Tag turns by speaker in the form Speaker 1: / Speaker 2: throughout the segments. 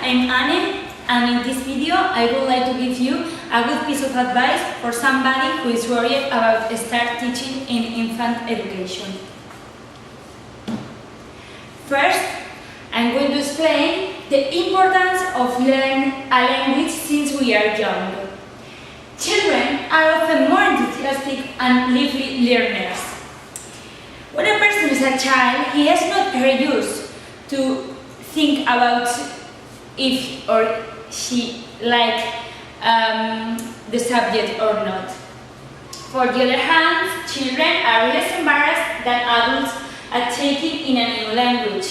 Speaker 1: I'm Anne, and in this video I would like to give you a good piece of advice for somebody who is worried about start teaching in infant education. First, I'm going to explain the importance of learning a language since we are young. Children are often more enthusiastic and lively learners. When a person is a child, he has not very used to think about if or she like the subject or not. For the other hand, children are less embarrassed than adults at taking in a new language.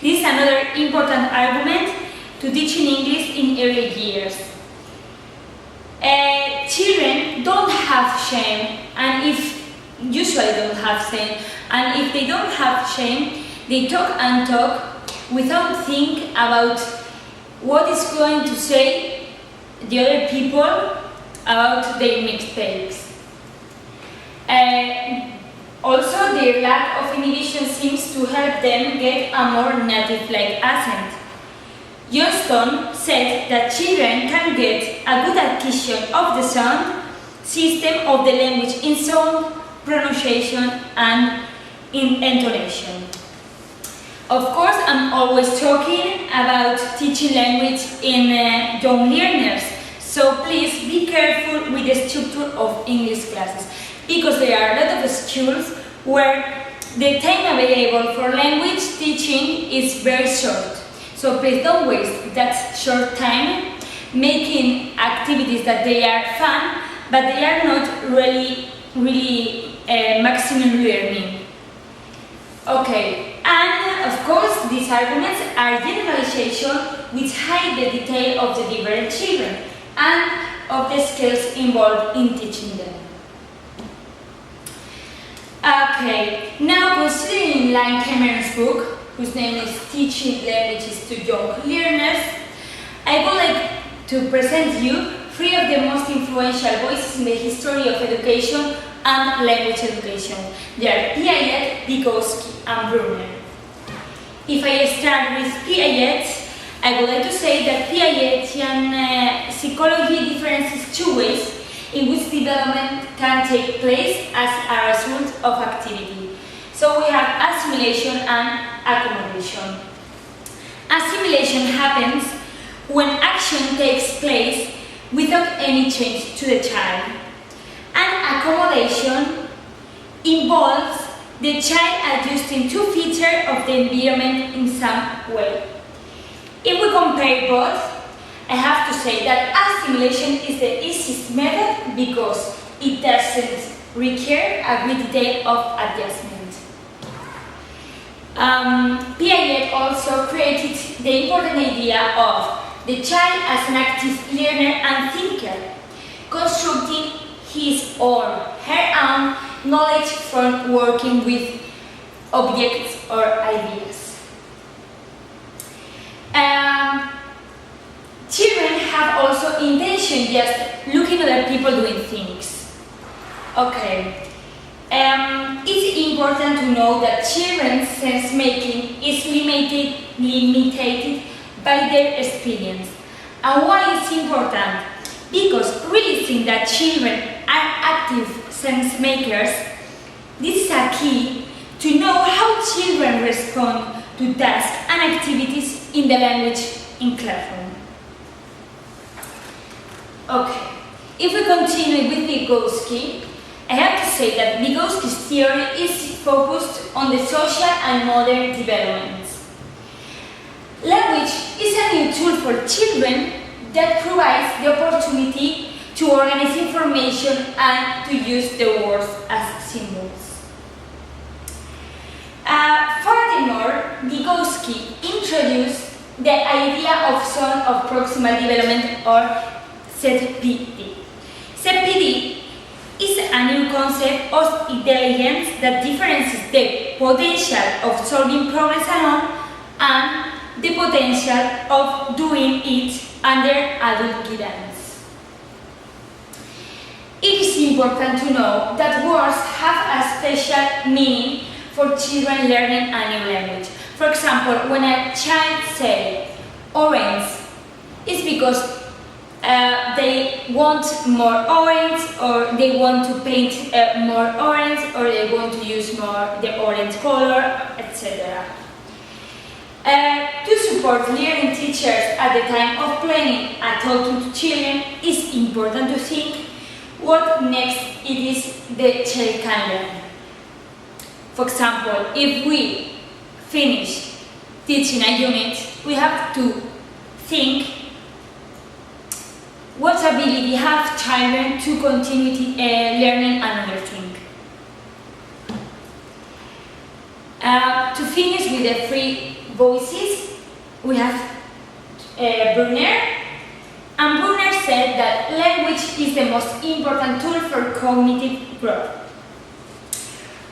Speaker 1: This is another important argument to teaching English in early years. Children don't have shame, and usually don't have shame, and if they don't have shame, they talk and talk without think about what is going to say the other people about their mistakes. Also, their lack of inhibition seems to help them get a more native-like accent. Johnston said that children can get a good acquisition of the sound system of the language in sound, pronunciation, and in intonation. Of course, I'm always talking about teaching language in young learners, so please be careful with the structure of English classes, because there are a lot of schools where the time available for language teaching is very short. So please don't waste that short time making activities that they are fun, but they are not really maximum learning. Okay, and of course these arguments are generalization which hide the detail of the different children and of the skills involved in teaching them. Okay, now considering Lynn Cameron's book, whose name is Teaching Languages to Young Learners, I would like to present you three of the most influential voices in the history of education and language education. They are Piaget, Vygotsky, and Bruner. If I start with Piaget, I would like to say that Piagetian psychology differentiates two ways in which development can take place as a result of activity. So we have assimilation and accommodation. Assimilation happens when action takes place without any change to the child. And accommodation involves the child adjusting to features of the environment in some way. If we compare both, I have to say that assimilation is the easiest method because it doesn't require a great deal of adjustment. Piaget also created the important idea of the child as an active learner and thinker, constructing his or her own knowledge from working with objects or ideas. Children have also intention just looking at other people doing things. Okay. It's important to know that children's sense-making is limited by their experience. And why it's important? Because realizing that children are active sense-makers, this is a key to know how children respond to tasks and activities in the language in classroom. Okay, if we continue with Vygotsky, I have to say that Vygotsky's theory is focused on the social and modern developments. Language is a new tool for children that provides the opportunity to organize information and to use the words as symbols. Furthermore, Vygotsky introduced the idea of zone of proximal development or ZPD. ZPD is a new concept of intelligence that differentiates the potential of solving problems alone and the potential of doing it under adult guidance. It is important to know that words have a special meaning for children learning a new language. For example, when a child says, orange is because they want more orange, or they want to paint more orange, or they want to use more the orange color, etc. To support learning teachers at the time of planning and talking to children, it's important to think what next it is the child can learn. For example, if we finish teaching a unit, we have to think what ability have children to continue learning another thing. To finish with the three voices, we have Brunner. And Brunner said that language is the most important tool for cognitive growth.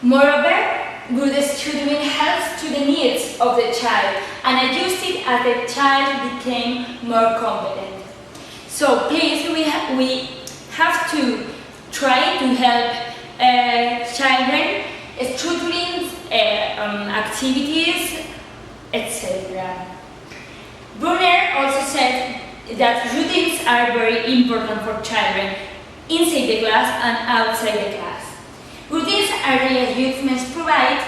Speaker 1: Moreover, good structuring helps to the needs of the child and adjusted as the child became more competent. So please, we have to try to help children structuring activities, etc. Brunner also said that routines are very important for children inside the class and outside the class. Routines are readjustments provide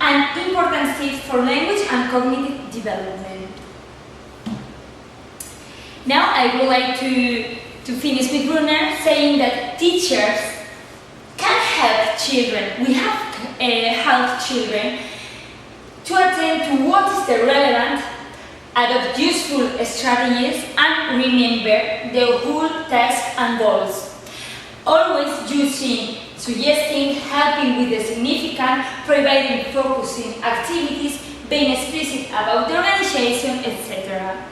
Speaker 1: an important step for language and cognitive development. Now I would like to finish with Brunner saying that teachers can help children. We have helped children to attend to what is the relevant, adopt useful strategies, and remember the whole task and goals. Always using, suggesting, helping with the significant, providing focusing activities, being explicit about the organization, etc.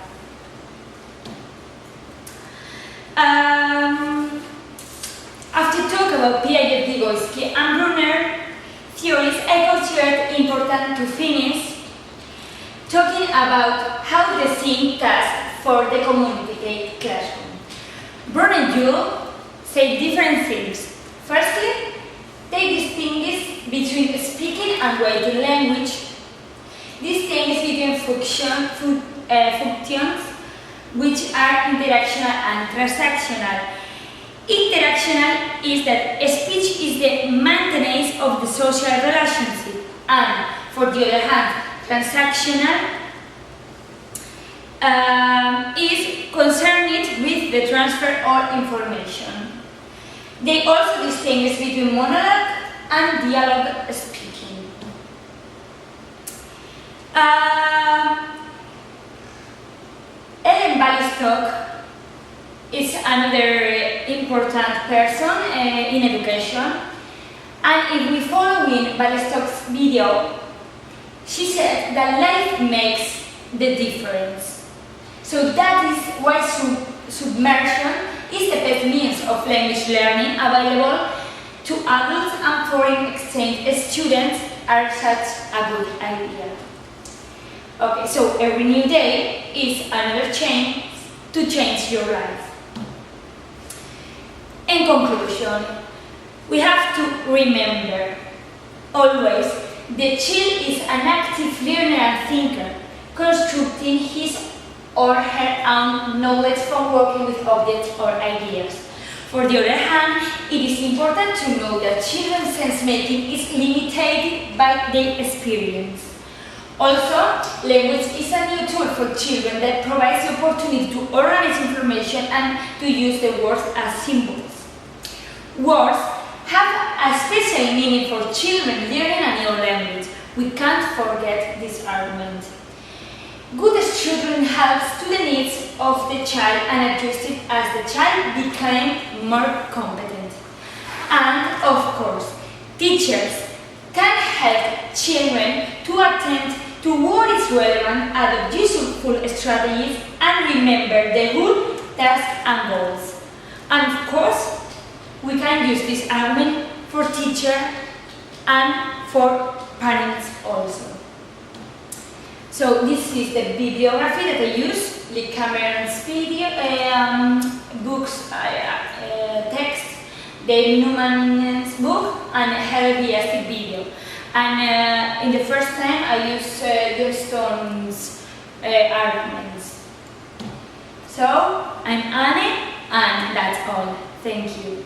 Speaker 1: After talk about Piaget, Vygotsky, and Brunner theories, I consider it important to finish talking about how the same task for the community classroom. Brunner and Jules say different things. Firstly, they distinguish between speaking and writing language. Distinguish between functions, which are interactional and transactional. Interactional is that speech is the maintenance of the social relationship, and for the other hand, transactional is concerned with the transfer of information. They also distinguish between monologue and dialogue speaking. Ellen Balistock is another important person in education, and if we follow in Balistock's video, she said that life makes the difference. So that is why submersion is the best means of language learning available to adults, and foreign exchange students are such a good idea. Okay, so every new day is another chance to change your life. In conclusion, we have to remember always the child is an active learner and thinker, constructing his or her own knowledge from working with objects or ideas. For the other hand, it is important to know that children's sense-making is limited by their experience. Also, language is a new tool for children that provides the opportunity to organize information and to use the words as symbols. Words have a special meaning for children learning a new language. We can't forget this argument. Good structuring helps to the needs of the child and adjusted as the child becomes more competent. And of course, teachers can help children to attend to what is relevant, adopt useful strategies, and remember the whole task and goals. And of course, we can use this argument for teachers and for parents also. So this is the bibliography that I use: Lee Cameron's video, books, text, Dave Newman's book, and Helvia's video. And in the first time I used Johnston's arguments. So, I'm Anne, and that's all. Thank you.